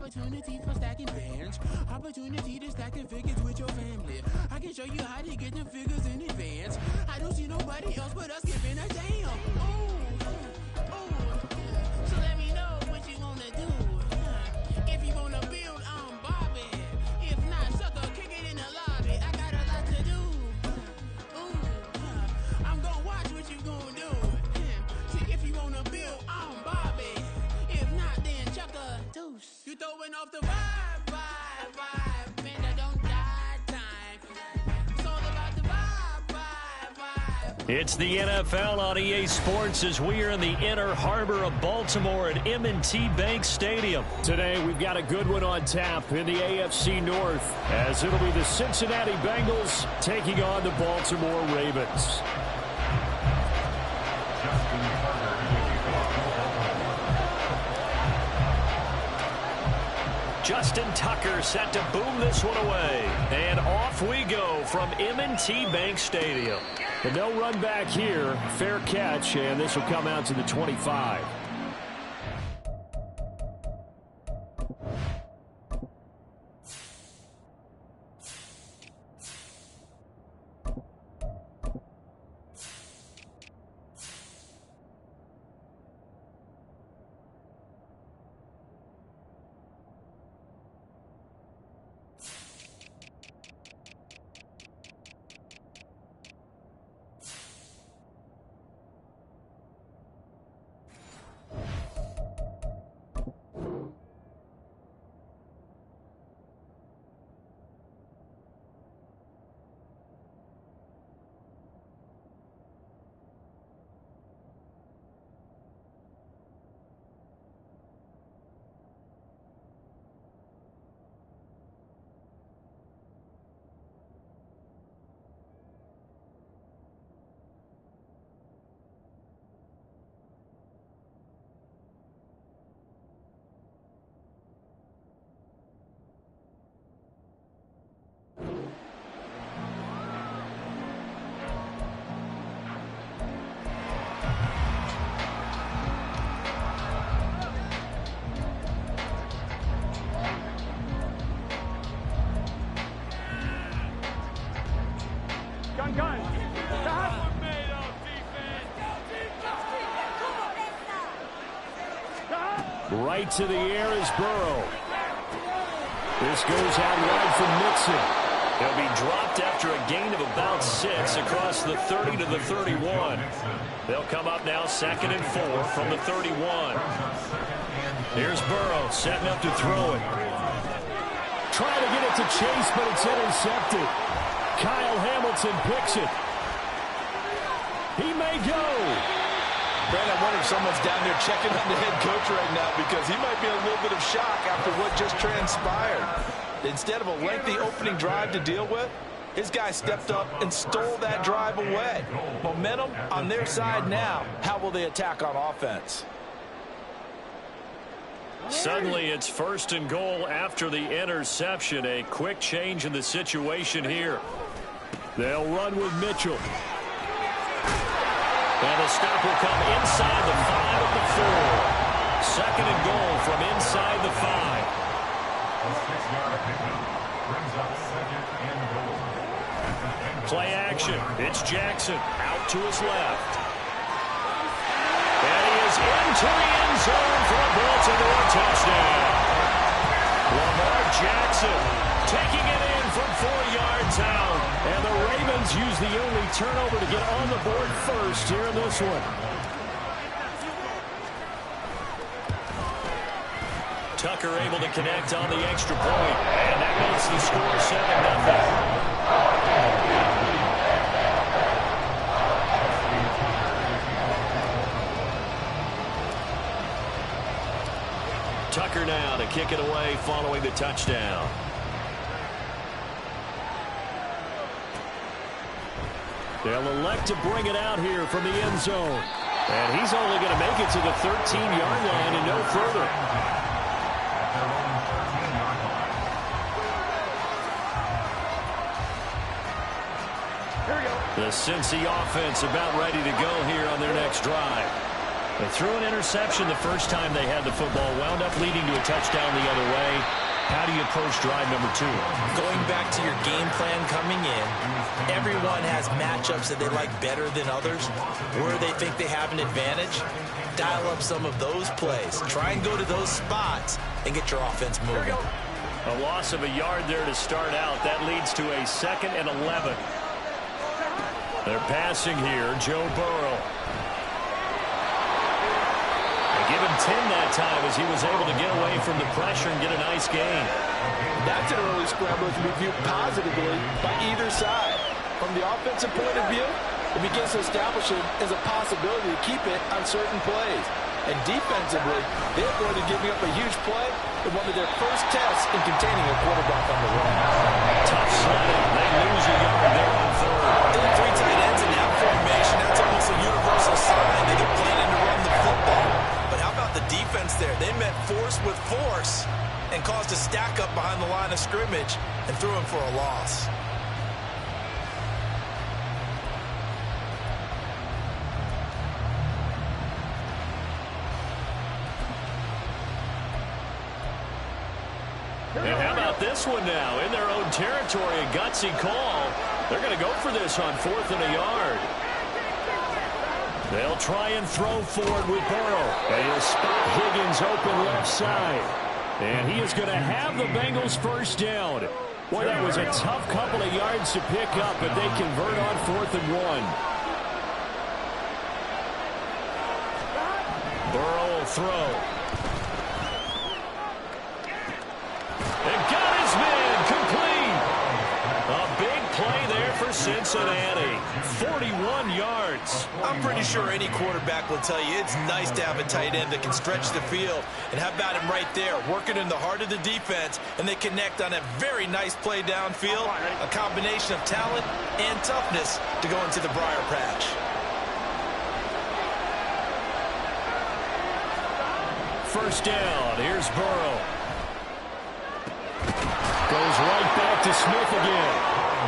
Opportunity for stacking bands. Opportunity to stacking figures with your family. I can show you how to get them figures in advance. I don't see nobody else but us giving a damn. Ooh, ooh. So let me know what you wanna do. If you wanna build, I'm Bobby. If not, sucker, kick it in the lobby. I got a lot to do. Ooh, I'm gonna watch what you gonna do. See, if you wanna build, I'm Bobby. If not, then chuck a deuce. You throwing off the vibe, man, I don't die time. It's all about the vibe. It's the NFL on EA Sports as we are in the inner harbor of Baltimore at M&T Bank Stadium. Today we've got a good one on tap in the AFC North as it'll be the Cincinnati Bengals taking on the Baltimore Ravens. Justin Tucker set to boom this one away. And off we go from M&T Bank Stadium. And they'll run back here. Fair catch, and this will come out to the 25. Right to the air is Burrow. This goes out wide for Mixon. He'll be dropped after a gain of about 6 across the 30 to the 31. They'll come up now 2nd and 4 from the 31. Here's Burrow setting up to throw it. Trying to get it to Chase, but it's intercepted. Kyle Hamilton picks it. He may go. Brad, I wonder if someone's down there checking on the head coach right now because he might be in a little bit of shock after what just transpired. Instead of a lengthy opening drive to deal with, his guy stepped up and stole that drive away. Momentum on their side now. How will they attack on offense? Suddenly it's 1st and goal after the interception. A quick change in the situation here. They'll run with Mitchell. And the stop will come inside the 5 of the 4. 2nd and goal from inside the 5. Play action. It's Jackson out to his left. And he is into the end zone for a Baltimore touchdown. Lamar Jackson taking it in from 4 yards out. And the Ravens use the only turnover to get on the board first here in this one. Tucker able to connect on the extra point. And that makes the score 7-0. Tucker now to kick it away following the touchdown. They'll elect to bring it out here from the end zone. And he's only going to make it to the 13-yard line and no further. The Cincy offense about ready to go here on their next drive. They threw an interception the first time they had the football, wound up leading to a touchdown the other way. How do you approach drive number 2? Going back to your game plan coming in, everyone has matchups that they like better than others, where they think they have an advantage. Dial up some of those plays. Try and go to those spots and get your offense moving. A loss of a yard there to start out. That leads to a 2nd and 11. They're passing here. Joe Burrow. They give him 10 that time as he was able to get away from the pressure and get a nice gain. That's an early scramble to be viewed positively by either side. From the offensive point of view, it begins to establish it as a possibility to keep it on certain plays. And defensively, they avoided giving up a huge play in one of their first tests in containing a quarterback on the run. Tough sledding. They lose a yard there on 3rd. They have 3 tight ends in that formation. That's almost a universal sign. They get planning to run the football. But how about the defense there? They met force with force and caused a stack up behind the line of scrimmage and threw him for a loss. And how about this one now? In their own territory, a gutsy call. They're going to go for this on 4th and a yard. They'll try and throw forward with Burrow. And he'll spot Higgins open left side. And he is going to have the Bengals first down. Boy, that was a tough couple of yards to pick up, but they convert on 4th and 1. Burrow will throw. And got his man complete. A big play there for Cincinnati. 41 yards. I'm pretty sure any quarterback will tell you it's nice to have a tight end that can stretch the field. And how about him right there, working in the heart of the defense, and they connect on a very nice play downfield. A combination of talent and toughness to go into the briar patch. First down. Here's Burrow. Goes right back to Smith again.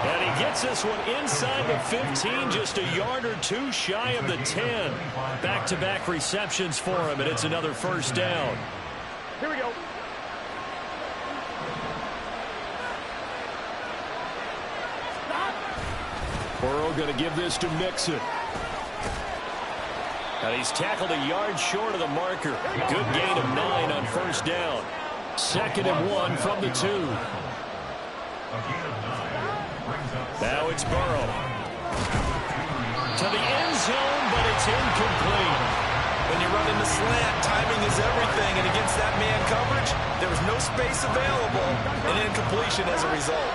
And he gets this one inside the 15, just a yard or 2 shy of the 10. Back-to-back receptions for him, and it's another first down. Here we go. Burrow going to give this to Mixon. And he's tackled a yard short of the marker. Good gain of 9 on first down. 2nd and 1 from the 2. Now it's Burrow. To the end zone, but it's incomplete. When you run in the slant, timing is everything. And against that man coverage, there was no space available. And incompletion as a result.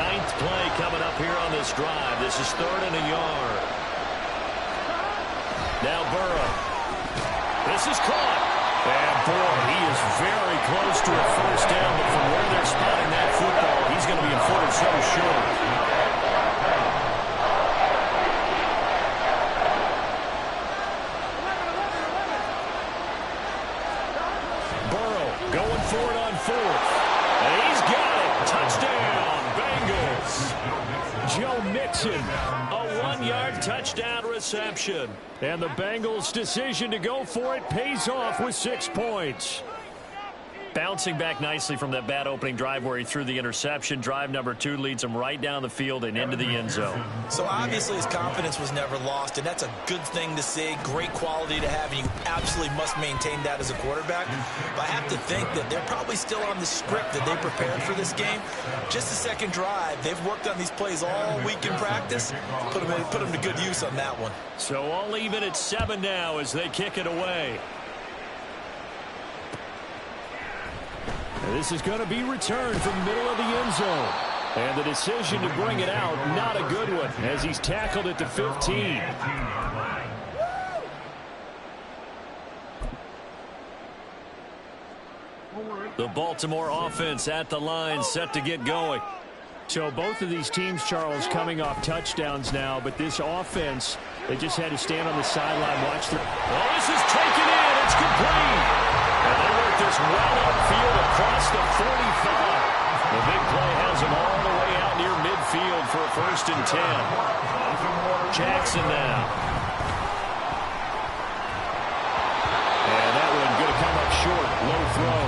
9th play coming up here on this drive. This is 3rd and a yard. Now Burrow. This is caught. And boy, he is very close to a first down, but from where they're spotting that football, he's going to be a foot or so short. Burrow going for it on 4th. And he's got it. Touchdown, Bengals. Joe Mixon, a 1-yard touchdown reception. And the Bengals' decision to go for it pays off with 6 points. Bouncing back nicely from that bad opening drive where he threw the interception. Drive number 2 leads him right down the field and into the end zone. So obviously his confidence was never lost, and that's a good thing to see. Great quality to have, and you absolutely must maintain that as a quarterback. But I have to think that they're probably still on the script that they prepared for this game. Just the second drive, they've worked on these plays all week in practice. Put them to good use on that one. So all even at 7 now as they kick it away. This is going to be returned from the middle of the end zone. And the decision to bring it out, not a good one, as he's tackled at the 15. The Baltimore offense at the line, set to get going. So both of these teams, Charles, coming off touchdowns now, but this offense, they just had to stand on the sideline, watch the... Oh, this is taken in. It's complete. And they work this well upfield across the 45. The big play has them all the way out near midfield for a 1st and 10. Jackson now. throw.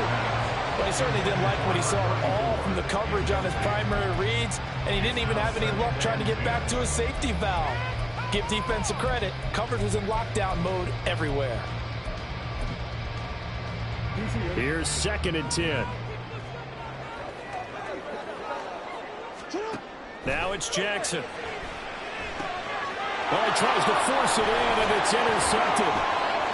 Well, he certainly didn't like what he saw at all from the coverage on his primary reads, and he didn't even have any luck trying to get back to his safety valve. Give defense a credit. Coverage was in lockdown mode everywhere. Here's 2nd and 10. Now it's Jackson. Well, he tries to force it in, and it's intercepted.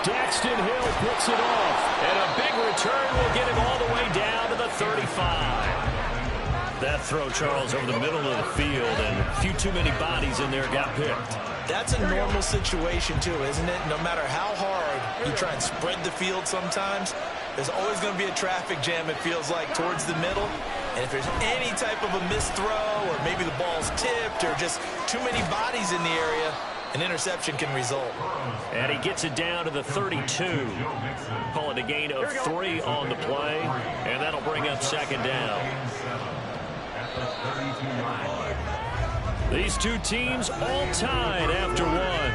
Daxton Hill picks it off. And a big return will get him all the way down to the 35. That throw, Charles, over the middle of the field, and a few too many bodies in there got picked. That's a normal situation, too, isn't it? No matter how hard you try and spread the field sometimes, there's always going to be a traffic jam, it feels like, towards the middle. And if there's any type of a missed throw, or maybe the ball's tipped, or just too many bodies in the area, an interception can result. And he gets it down to the 32. Call it a gain of 3 on the play, and that'll bring up 2nd down. These two teams all tied after 1.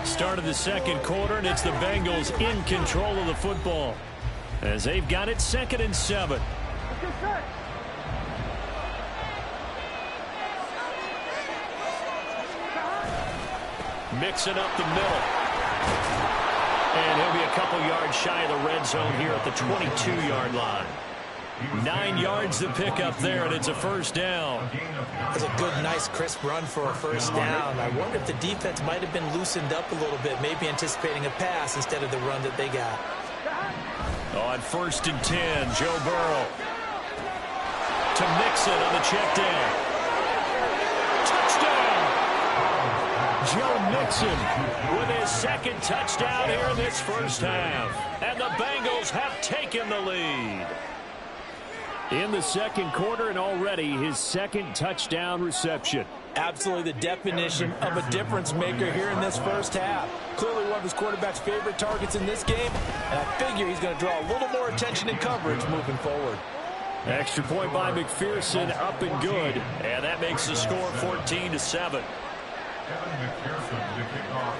Start of the 2nd quarter, and it's the Bengals in control of the football as they've got it 2nd and 7. Mixing up the middle. And he'll be a couple yards shy of the red zone here at the 22-yard line. 9 yards to pick up there, and it's a 1st down. That's a good, nice, crisp run for a 1st down. I wonder if the defense might have been loosened up a little bit, maybe anticipating a pass instead of the run that they got. On 1st and 10, Joe Burrow to Mixon on the check down. Touchdown! Joe Mixon with his 2nd touchdown here in this 1st half. And the Bengals have taken the lead. In the 2nd quarter, and already his 2nd touchdown reception. Absolutely the definition of a difference maker here in this 1st half. Clearly one of his quarterback's favorite targets in this game, and I figure he's going to draw a little more attention and coverage moving forward. Extra point by McPherson, up and good, and that makes the score 14-7.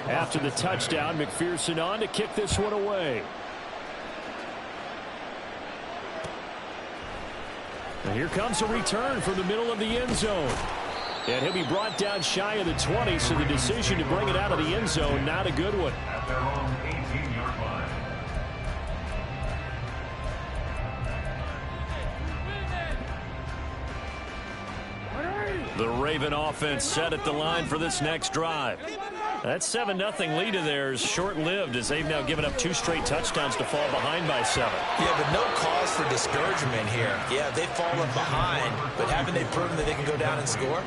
After the touchdown, McPherson on to kick this one away. And here comes a return from the middle of the end zone. And he'll be brought down shy of the 20, so the decision to bring it out of the end zone, not a good one. At their own 18-yard line. The Raven offense set at the line for this next drive. That 7-0 lead of theirs short-lived as they've now given up 2 straight touchdowns to fall behind by 7. Yeah, but no cause for discouragement here. Yeah, they've fallen behind, but haven't they proven that they can go down and score?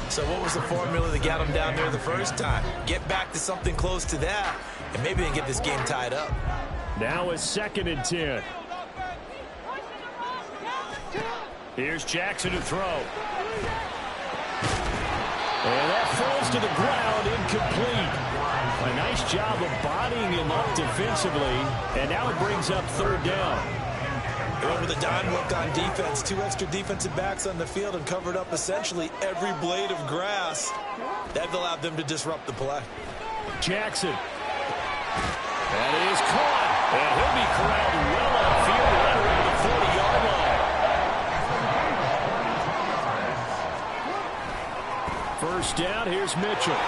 So what was the formula that got them down there the first time? Get back to something close to that, and maybe they can get this game tied up. Now it's 2nd and 10. Here's Jackson to throw. And that falls to the ground, incomplete. A nice job of bodying him up defensively, and now it brings up 3rd down. They went with a dime look on defense. 2 extra defensive backs on the field and covered up essentially every blade of grass. That allowed them to disrupt the play. Jackson. That is caught. And he'll be corralled well outfield right around the 40-yard line. First down, here's Mitchell.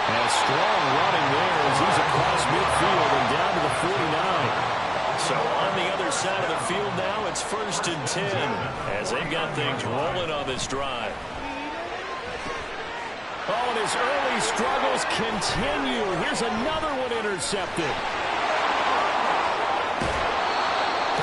And strong running there as he's across midfield and down to the 49. So on the other side of the field now, it's 1st and 10 as they've got things rolling on this drive. Oh, and his early struggles continue. Here's another one intercepted.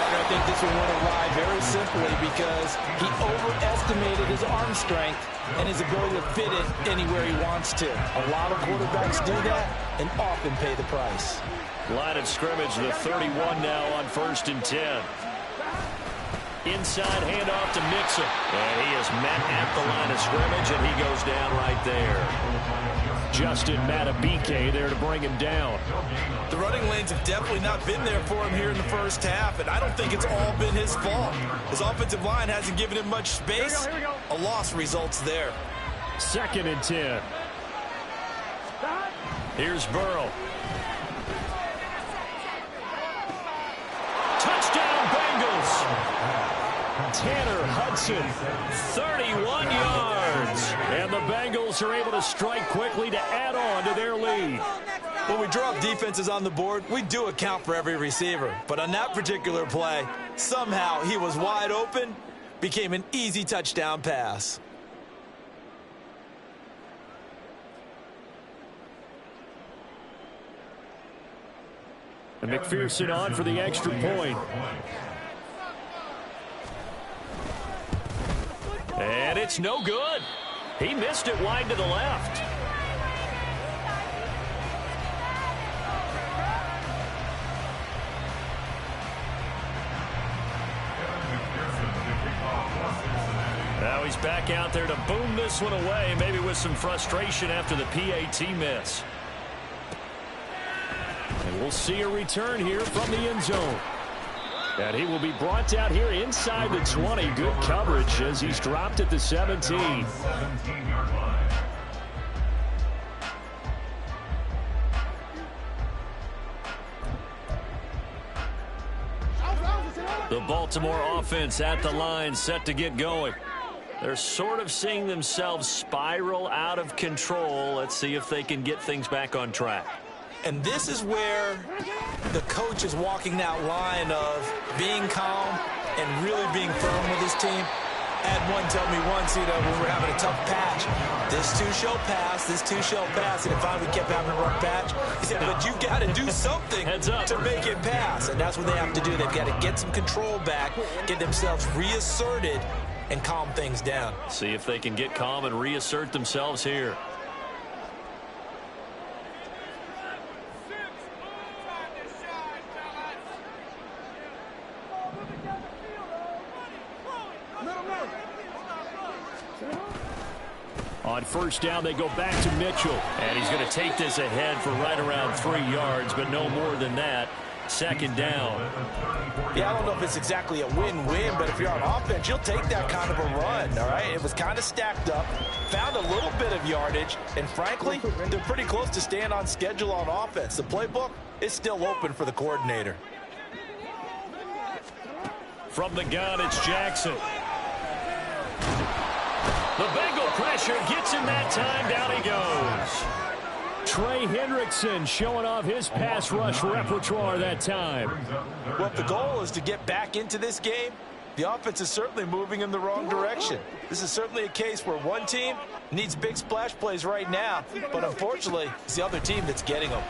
I think this one went awry very simply because he overestimated his arm strength and his ability to fit it anywhere he wants to. A lot of quarterbacks do that and often pay the price. Line of scrimmage, the 31 now on 1st and 10. Inside handoff to Mixon. And he is met at the line of scrimmage, and he goes down right there. Justin Matabike there to bring him down. The running lanes have definitely not been there for him here in the 1st half, and I don't think it's all been his fault. His offensive line hasn't given him much space. A loss results there. 2nd and 10. Here's Burrow. Touchdown, Bengals. Tanner Hudson, 31 yards. And the Bengals are able to strike quickly to add on to their lead. When we draw up defenses on the board, we do account for every receiver. But on that particular play, somehow he was wide open, became an easy touchdown pass. And McPherson on for the extra point. And it's no good. He missed it wide to the left. Now he's back out there to boom this one away, maybe with some frustration after the PAT miss. And we'll see a return here from the end zone. And he will be brought out here inside the 20. Good coverage as he's dropped at the 17. 17-yard line. The Baltimore offense at the line, set to get going. They're sort of seeing themselves spiral out of control. Let's see if they can get things back on track. And this is where the coach is walking that line of being calm and really being firm with his team. I had one tell me once, when we were having a tough patch, this too shall pass, this too shall pass. And finally we kept having a rough patch. He said, but you've got to do something to make it pass. And that's what they have to do. They've got to get some control back, get themselves reasserted, and calm things down. See if they can get calm and reassert themselves here. On first down, they go back to Mitchell. And he's going to take this ahead for right around 3 yards, but no more than that. Second down. Yeah, I don't know if it's exactly a win-win, but if you're on offense, you'll take that kind of a run, all right? It was kind of stacked up, found a little bit of yardage, and frankly, they're pretty close to staying on schedule on offense. The playbook is still open for the coordinator. From the gun, it's Jackson. The Bengal pressure gets him that time. Down he goes. Trey Hendrickson showing off his pass rush repertoire that time. Well, if the goal is to get back into this game, the offense is certainly moving in the wrong direction. This is certainly a case where one team needs big splash plays right now, but unfortunately, it's the other team that's getting them.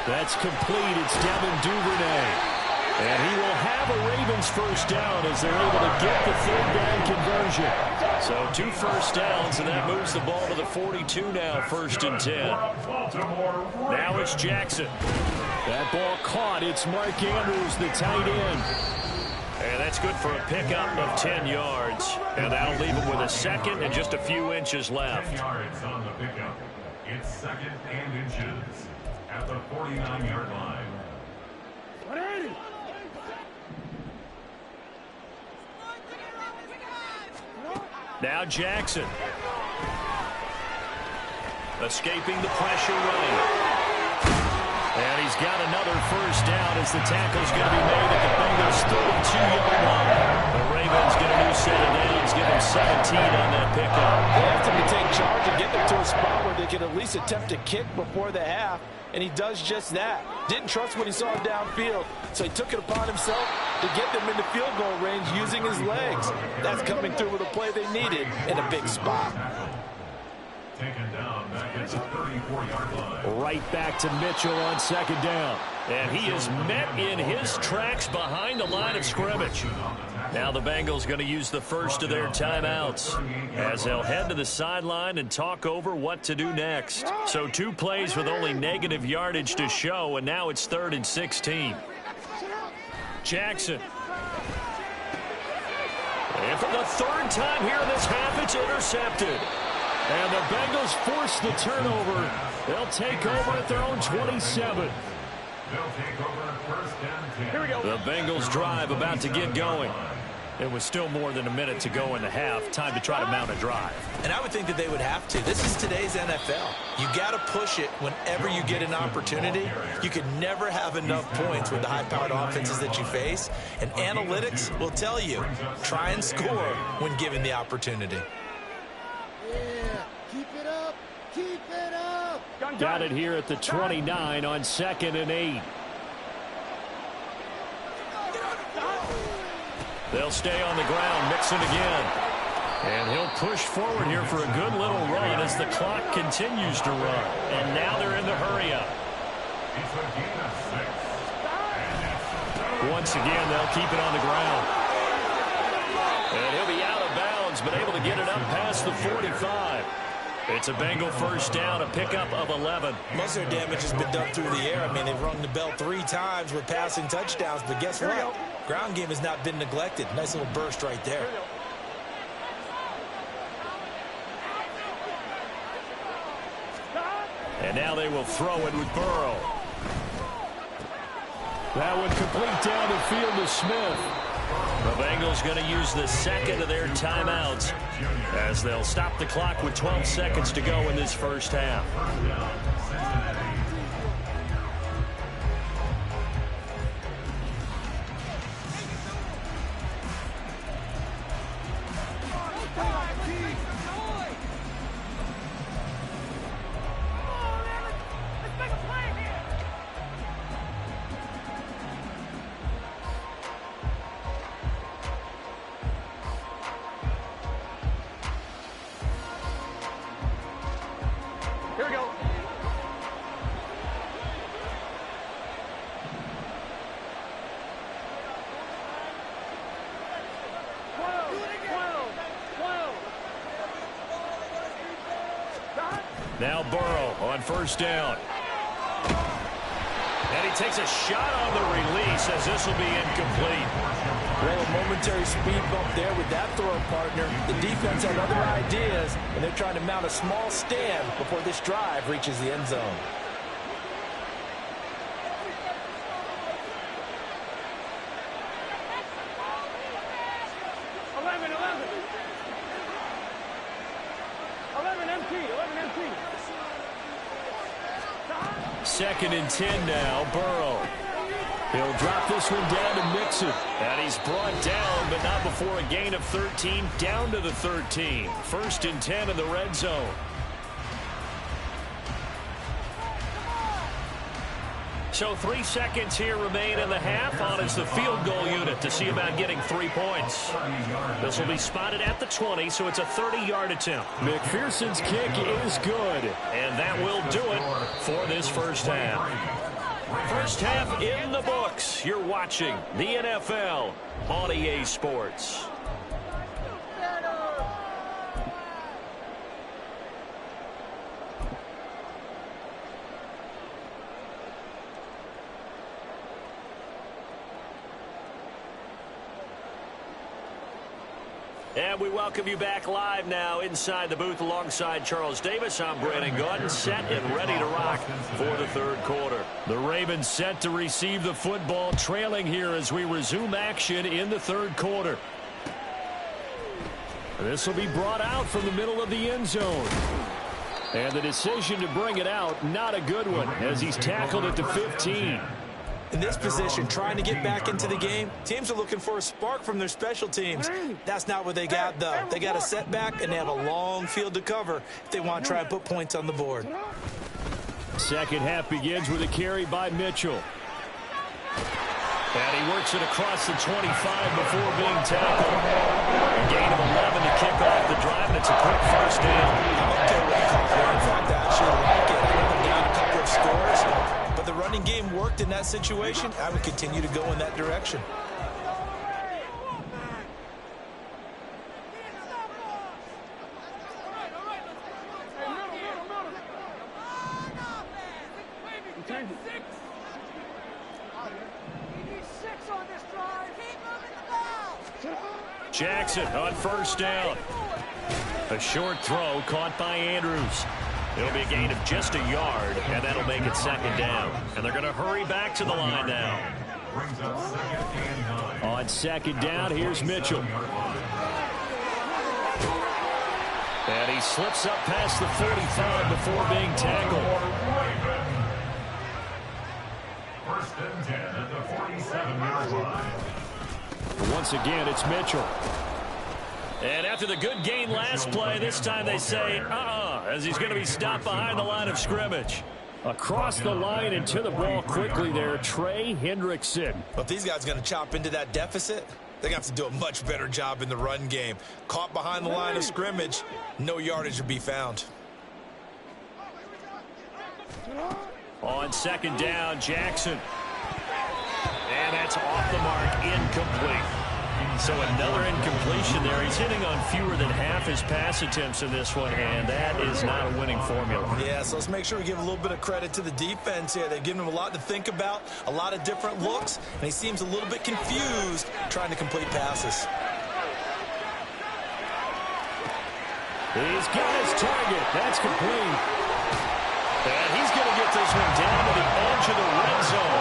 That's complete. It's Devin Duvernay. And he will have a Ravens first down as they're able to get the third down conversion. So 2 first downs, and that moves the ball to the 42 now, 1st and 10. Now it's Jackson. That ball caught. It's Mark Andrews, the tight end. And that's good for a pickup of 10 yards. And that'll leave him with a second and just a few inches left. 10 yards on the pickup. It's 2nd and inches at the 49-yard line. Now Jackson. Escaping the pressure running. And he's got another first down as the tackle's going to be made at the Bengals' 32-yard line. The Ravens get a new set of downs, give them 17 on that pickup. They have to take charge and get them to a spot where they can at least attempt a kick before the half, and he does just that. Didn't trust what he saw downfield, so he took it upon himself to get them into field goal range using his legs. That's coming through with a play they needed in a big spot. Taken down back at the 34-yard line. Right back to Mitchell on 2nd down. And he is met in his tracks behind the line of scrimmage. Now the Bengals going to use the first of their timeouts as they'll head to the sideline and talk over what to do next. So 2 plays with only negative yardage to show, and now it's 3rd and 16. Jackson. And for the 3rd time here in this half, it's intercepted. And the Bengals force the turnover. They'll take over at their own 27. They'll take over 1st and 10. Here we go. The Bengals drive about to get going. It was still more than a minute to go in the half. Time to try to mount a drive. And I would think that they would have to. This is today's NFL. You got to push it whenever you get an opportunity. You can never have enough points with the high-powered offenses that you face. And analytics will tell you, try and score when given the opportunity. Yeah, keep it up. Keep it up. Got it here at the 29 on 2nd and 8. They'll stay on the ground. Mixon again. And he'll push forward here for a good little run as the clock continues to run. And now they're in the hurry-up. Once again, they'll keep it on the ground. And he'll be out of bounds, but able to get it up past the 45. It's a Bengal first down, a pickup of 11. Most of their damage has been done through the air. I mean, they've rung the bell 3 times with passing touchdowns, but guess what? Ground game has not been neglected. Nice little burst right there. And now they will throw it with Burrow. That one complete down the field to Smith. The Bengals going to use the second of their timeouts as they'll stop the clock with 12 seconds to go in this first half. Now Burrow on first down. And he takes a shot on the release as this will be incomplete. Well, a momentary speed bump there with that throw partner. The defense had other ideas, and they're trying to mount a small stand before this drive reaches the end zone. Second and 10 now, Burrow. He'll drop this one down to Mixon. And he's brought down, but not before a gain of 13, down to the 13. First and 10 in the red zone. So 3 seconds here remain in the half on as the field goal unit to see about getting 3 points. This will be spotted at the 20, so it's a 30-yard attempt. McPherson's kick is good, and that will do it for this first half. First half in the books. You're watching the NFL on EA Sports. And we welcome you back live now inside the booth alongside Charles Davis. I'm Brandon Gordon, set and ready to rock for the third quarter. The Ravens set to receive the football, trailing here as we resume action in the third quarter. This will be brought out from the middle of the end zone. And the decision to bring it out, not a good one, as he's tackled at the 15. In this position, trying to get back into the game, teams are looking for a spark from their special teams. That's not what they got, though. They got a setback, and they have a long field to cover if they want to try and put points on the board. Second half begins with a carry by Mitchell. And he works it across the 25 before being tackled. A gain of 11 to kick off the drive, and it's a quick first down. I'm okay with the call there. In fact, I actually like it. I know they're down a couple of scores. But the running game worked in that situation. I would continue to go in that direction. Jackson on first down. A short throw caught by Andrews. It'll be a gain of just a yard, and that'll make it second down. And they're going to hurry back to the line now. brings up 2nd and 9. On 2nd down, here's Mitchell. And he slips up past the 45 before being tackled. 1st and 10 at the 47-yard line. Once again, it's Mitchell. And after the good gain last play, this time they say, as he's going to be stopped behind the line of scrimmage. Across the line and to the ball quickly there, Trey Hendrickson. But if these guys are going to chop into that deficit, they're going to have to do a much better job in the run game. Caught behind the line of scrimmage, no yardage to be found. On 2nd down, Jackson. And that's off the mark, incomplete. So another incompletion there. He's hitting on fewer than half his pass attempts in this one, and that is not a winning formula. Yeah, so let's make sure we give a little bit of credit to the defense here. They've given him a lot to think about, a lot of different looks, and he seems a little bit confused trying to complete passes. He's got his target. That's complete. And he's going to get this one down to the edge of the red zone.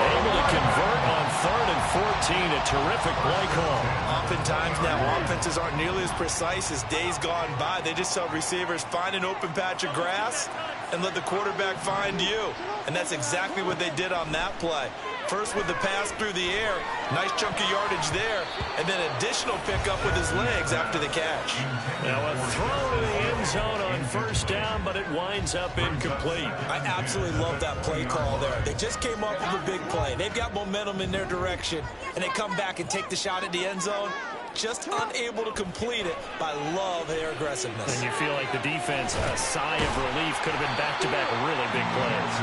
Able to convert on 3rd and 14. A terrific play call. Oftentimes now, offenses aren't nearly as precise as days gone by. They just tell receivers, find an open patch of grass and let the quarterback find you. And that's exactly what they did on that play. First with the pass through the air, nice chunk of yardage there, and then additional pickup with his legs after the catch. Now a throw to the end zone on 1st down, but it winds up incomplete. I absolutely love that play call there. They just came up with a big play. They've got momentum in their direction, and they come back and take the shot at the end zone, just unable to complete it. I love their aggressiveness. And you feel like the defense, a sigh of relief, could have been back-to-back really big plays.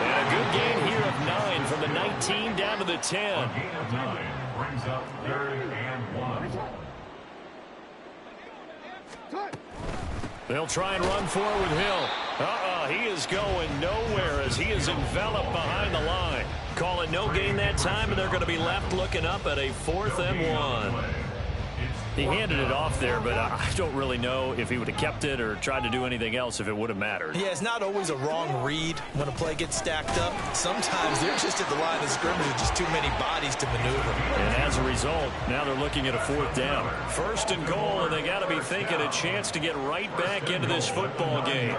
And a good gain here of 9 from the 19 down to the 10. A gain of 9 brings up 3rd and 1. They'll try and run forward with Hill. He is going nowhere as he is enveloped behind the line. Call it no gain that time, and they're going to be left looking up at a 4th and 1. He handed it off there, but I don't really know if he would have kept it or tried to do anything else if it would have mattered. Yeah, it's not always a wrong read when a play gets stacked up. Sometimes they're just at the line of scrimmage with just too many bodies to maneuver. And as a result, now they're looking at a 4th down. 1st and goal, and they got to be thinking a chance to get right back into this football game.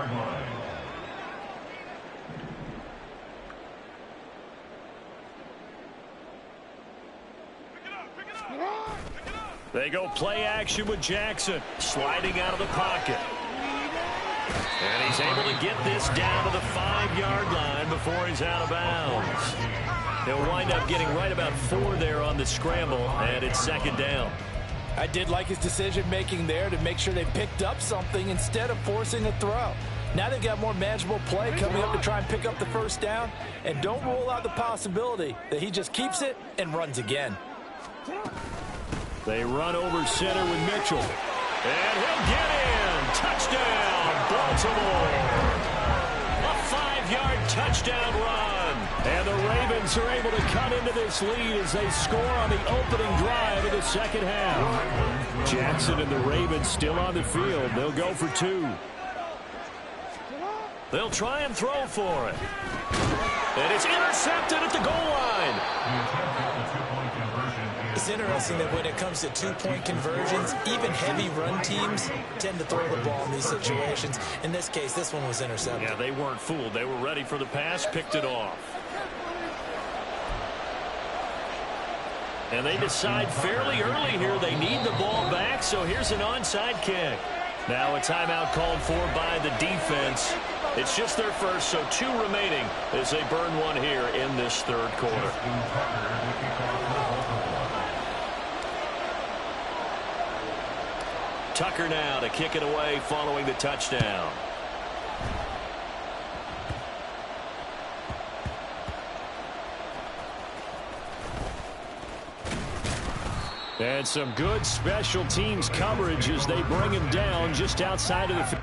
They go play action with Jackson, sliding out of the pocket. And he's able to get this down to the 5-yard line before he's out of bounds. He'll wind up getting right about 4 there on the scramble, and it's 2nd down. I did like his decision-making there to make sure they picked up something instead of forcing a throw. Now they've got more manageable play coming up to try and pick up the 1st down, and don't rule out the possibility that he just keeps it and runs again. They run over center with Mitchell. And he'll get in. Touchdown, Baltimore. A 5-yard touchdown run. And the Ravens are able to cut into this lead as they score on the opening drive of the 2nd half. Jackson and the Ravens still on the field. They'll go for 2. They'll try and throw for it. And it's intercepted at the goal line. It's interesting that when it comes to 2-point conversions, even heavy run teams tend to throw the ball in these situations. In this case, this one was intercepted. Yeah, they weren't fooled. They were ready for the pass, picked it off. And they decide fairly early here they need the ball back, so here's an onside kick. Now a timeout called for by the defense. It's just their first, so 2 remaining as they burn one here in this 3rd quarter. Tucker now to kick it away following the touchdown. And some good special teams coverage as they bring him down just outside of the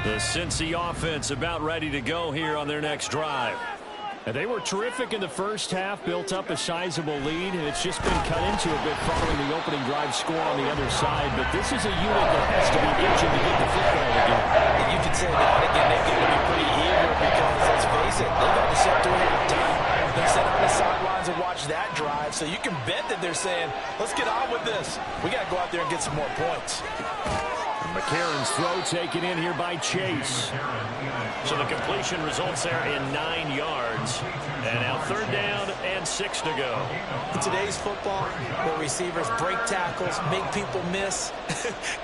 The Cincy offense about ready to go here on their next drive. And they were terrific in the first half, built up a sizable lead, and it's just been cut into a bit following the opening drive score on the other side. But this is a unit that has to be itching to get the football again. And you could say that again, they've got to be pretty eager because, let's face it, they've had to sit through halftime. They sit on the sidelines and watch that drive, so you can bet that they're saying, let's get on with this. We got to go out there and get some more points. McCarron's throw taken in here by Chase. So the completion results there in 9 yards. And now 3rd down and 6 to go. In today's football, where receivers break tackles, make people miss,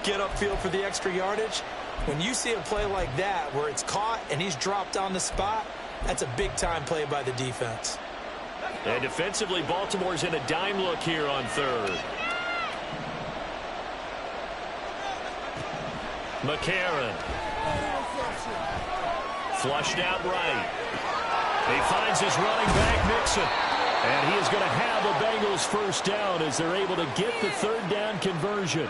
get upfield for the extra yardage, when you see a play like that where it's caught and he's dropped on the spot, that's a big-time play by the defense. And defensively, Baltimore's in a dime look here on 3rd. McCarron. Flushed out right. He finds his running back, Mixon. And he is going to have a Bengals 1st down as they're able to get the 3rd down conversion.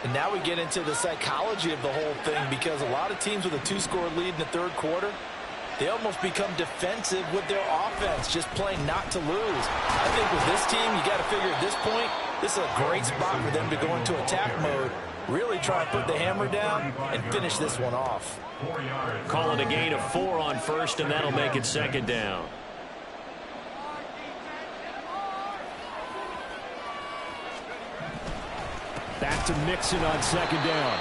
And now we get into the psychology of the whole thing, because a lot of teams with a 2-score lead in the 3rd quarter, they almost become defensive with their offense, just playing not to lose. I think with this team, you got to figure at this point, this is a great spot for them to go into attack mode, really try and put the hammer down and finish this one off. Call it a gain of 4 on 1st, and that'll make it 2nd down. Back to Mixon on 2nd down.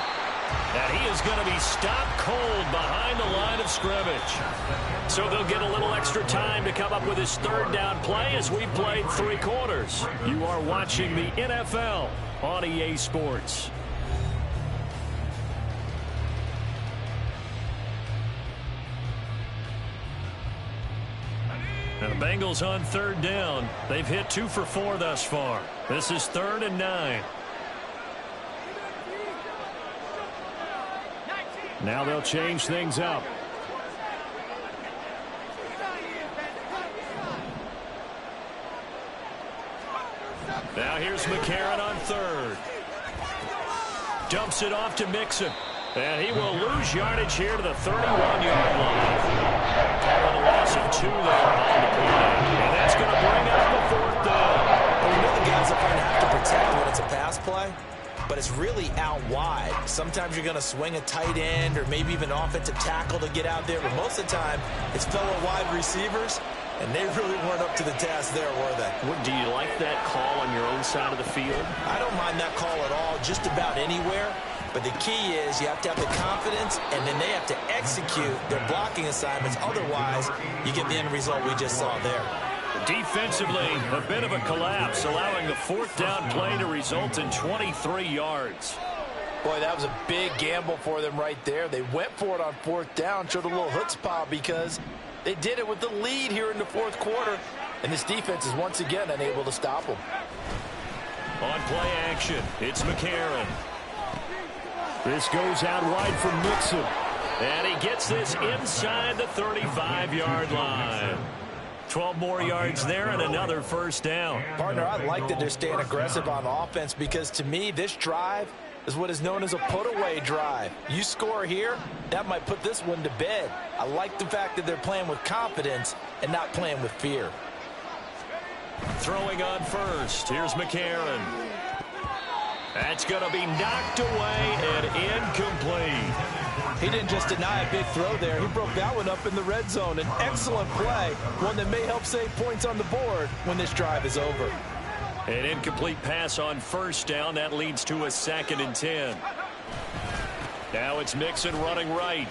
And he is going to be stopped cold behind the line of scrimmage. So they'll get a little extra time to come up with his 3rd down play as we played 3 quarters. You are watching the NFL on EA Sports. And the Bengals on 3rd down. They've hit 2 for 4 thus far. This is 3rd and 9. Now they'll change things up. Now here's McCarron on 3rd. Dumps it off to Mixon. And he will lose yardage here to the 31-yard line. Calling a loss of 2 there on the play. And that's going to bring up the 4th down. Well, you know the guys are going to have to protect when it's a pass play, but it's really out wide. Sometimes you're going to swing a tight end or maybe even offensive tackle to get out there, but most of the time it's fellow wide receivers, and they really weren't up to the task there, were they? Do you like that call on your own side of the field? I don't mind that call at all, just about anywhere. But the key is you have to have the confidence, and then they have to execute their blocking assignments. Otherwise, you get the end result we just saw there. Defensively, a bit of a collapse, allowing the 4th down play to result in 23 yards. Boy, that was a big gamble for them right there. They went for it on 4th down, showed a little chutzpah because they did it with the lead here in the 4th quarter. And this defense is once again unable to stop them. On play action, it's McCarron. This goes out wide for Mixon. And he gets this inside the 35-yard line. 12 more yards there and another 1st down. Partner, I like that they're staying aggressive on offense because to me, this drive is what is known as a put-away drive. You score here, that might put this one to bed. I like the fact that they're playing with confidence and not playing with fear. Throwing on 1st. Here's McCarron. That's going to be knocked away and incomplete. He didn't just deny a big throw there. He broke that one up in the red zone. An excellent play, one that may help save points on the board when this drive is over. An incomplete pass on 1st down. That leads to a 2nd and 10. Now it's Mixon running right.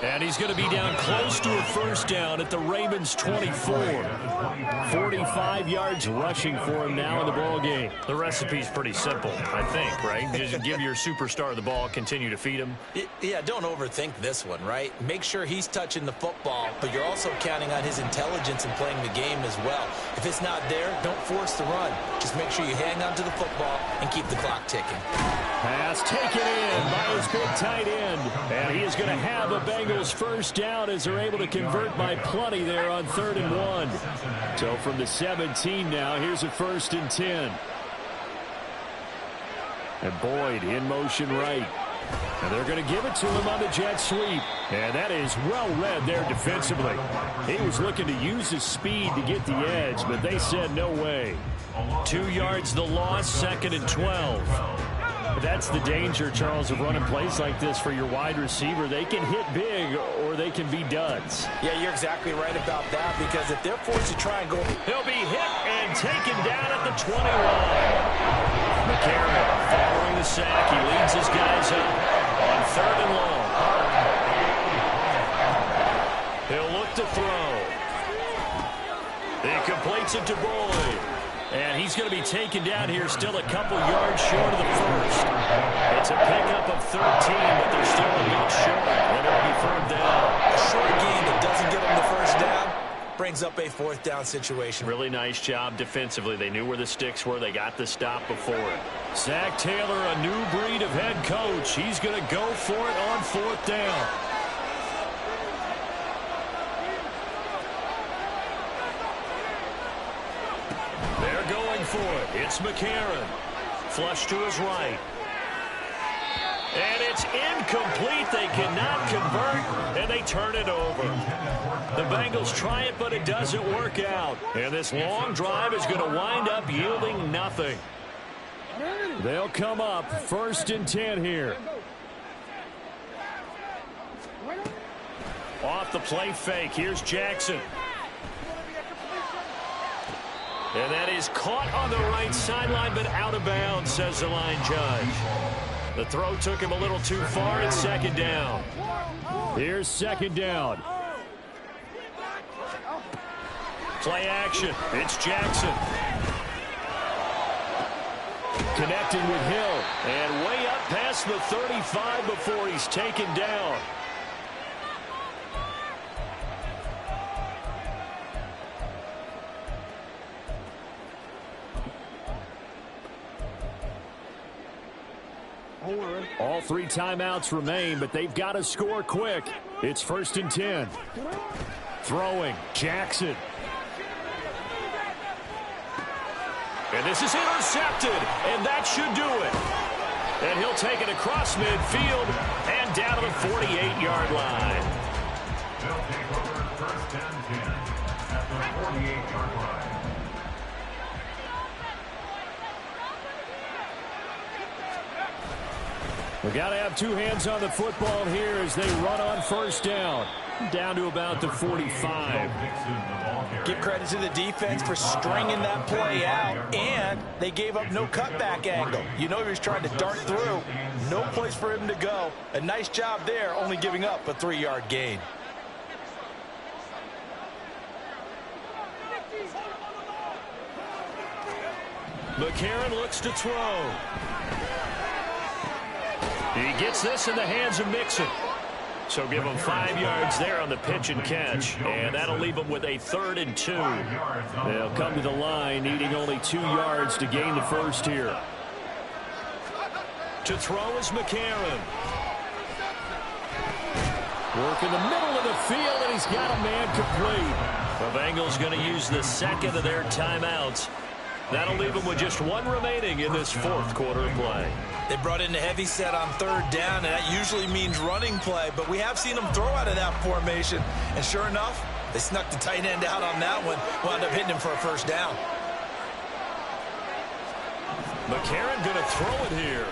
And he's going to be down close to a 1st down at the Ravens 24. 45 yards rushing for him now in the ball game. The recipe's pretty simple, I think, right? Just give your superstar the ball, continue to feed him. Yeah, don't overthink this one, right? Make sure he's touching the football, but you're also counting on his intelligence in playing the game as well. If it's not there, don't force the run. Just make sure you hang on to the football and keep the clock ticking. Pass taken in by his big tight end. And he is going to have a Bengals 1st down as they're able to convert by plenty there on 3rd and 1. So from the 17 now, here's a 1st and 10. And Boyd in motion right. And they're going to give it to him on the jet sweep. And that is well read there defensively. He was looking to use his speed to get the edge, but they said no way. 2 yards the loss, 2nd and 12. That's the danger, Charles, of running plays like this for your wide receiver. They can hit big or they can be duds. Yeah, you're exactly right about that, because if they're forced to try and go... He'll be hit and taken down at the 21. McCarron following the sack. He leads his guys up on 3rd and long. He'll look to throw. He completes it to Boyd. And he's going to be taken down here, still a couple yards short of the first. It's a pickup of 13, but they're still a bit short. And it'll be 3rd down. A short gain that doesn't get them the first down brings up a 4th down situation. Really nice job defensively. They knew where the sticks were. They got the stop before it. Zach Taylor, a new breed of head coach. He's going to go for it on 4th down. For it. It's McCarron. Flush to his right. And it's incomplete. They cannot convert, and they turn it over. The Bengals try it, but it doesn't work out. And this long drive is going to wind up yielding nothing. They'll come up 1st and 10 here. Off the play fake. Here's Jackson. And that is caught on the right sideline, but out of bounds, says the line judge. The throw took him a little too far. It's 2nd down. Here's 2nd down. Play action. It's Jackson. Connecting with Hill. And way up past the 35 before he's taken down. All 3 timeouts remain, but they've got to score quick. It's 1st and 10. Throwing, Jackson. And this is intercepted, and that should do it. And he'll take it across midfield and down to the 48-yard line. They'll take over 1st and 10 at the 48-yard line. We got to have 2 hands on the football here as they run on 1st down. Down to about the 45. Give credit to the defense for stringing that play out, and they gave up no cutback angle. You know he was trying to dart through. No place for him to go. A nice job there, only giving up a 3-yard gain. McCarron looks to throw. He gets this in the hands of Mixon. So give him 5 yards there on the pitch and catch. And that'll leave him with a 3rd and 2. They'll come to the line needing only 2 yards to gain the first here. To throw is McCarron. Work in the middle of the field, and he's got a man complete. The Bengals going to use the 2nd of their timeouts. That'll leave them with just 1 remaining in this 4th quarter of play. They brought in the heavy set on 3rd down, and that usually means running play, but we have seen them throw out of that formation. And sure enough, they snuck the tight end out on that one, wound up hitting him for a 1st down. McCarron going to throw it here.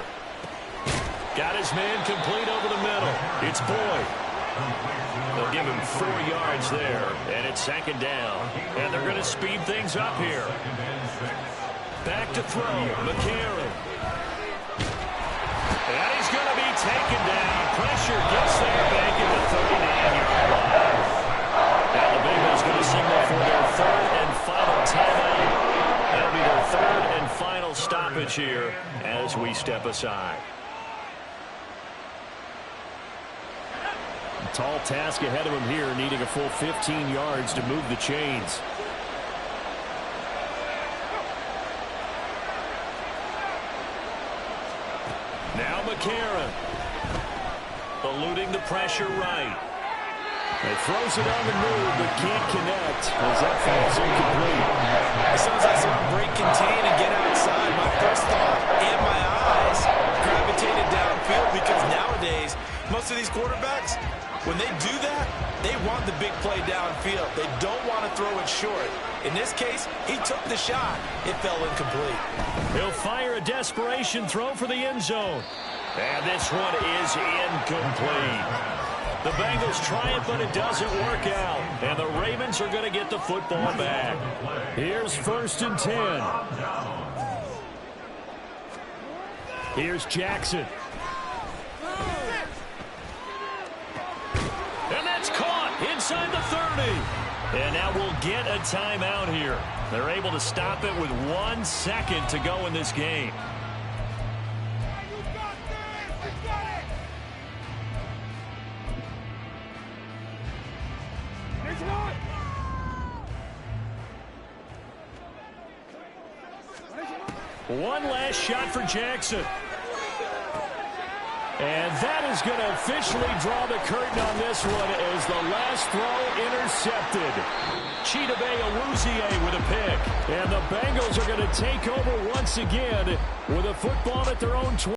Got his man complete over the middle. It's Boyd. They'll give him 4 yards there, and it's 2nd down. And they're going to speed things up here. Back to throw, McCarron. And he's going to be taken down. Pressure gets there, back at the 39-yard line. Now the Bengals going to signal for their 3rd and final timeout. That'll be their 3rd and final stoppage here as we step aside. Tall task ahead of him here, needing a full 15 yards to move the chains. Now McCarron. Eluding the pressure right. He throws it on the move, but can't connect as that falls incomplete. As soon as I saw him break contain and get outside, my first thought and my eyes gravitated downfield, because now quarterbacks, when they do that, they want the big play downfield. They don't want to throw it short. In this case, he took the shot. It fell incomplete. He'll fire a desperation throw for the end zone. And this one is incomplete. The Bengals try it, but it doesn't work out. And the Ravens are going to get the football back. Here's 1st and 10. Here's Jackson. And that's caught inside the 30. And now we'll get a timeout here. They're able to stop it with 1 second to go in this game. One last shot for Jackson. And that is going to officially draw the curtain on this one as the last throw intercepted. Chidobe Awuzie with a pick. And the Bengals are going to take over once again with a football at their own 20.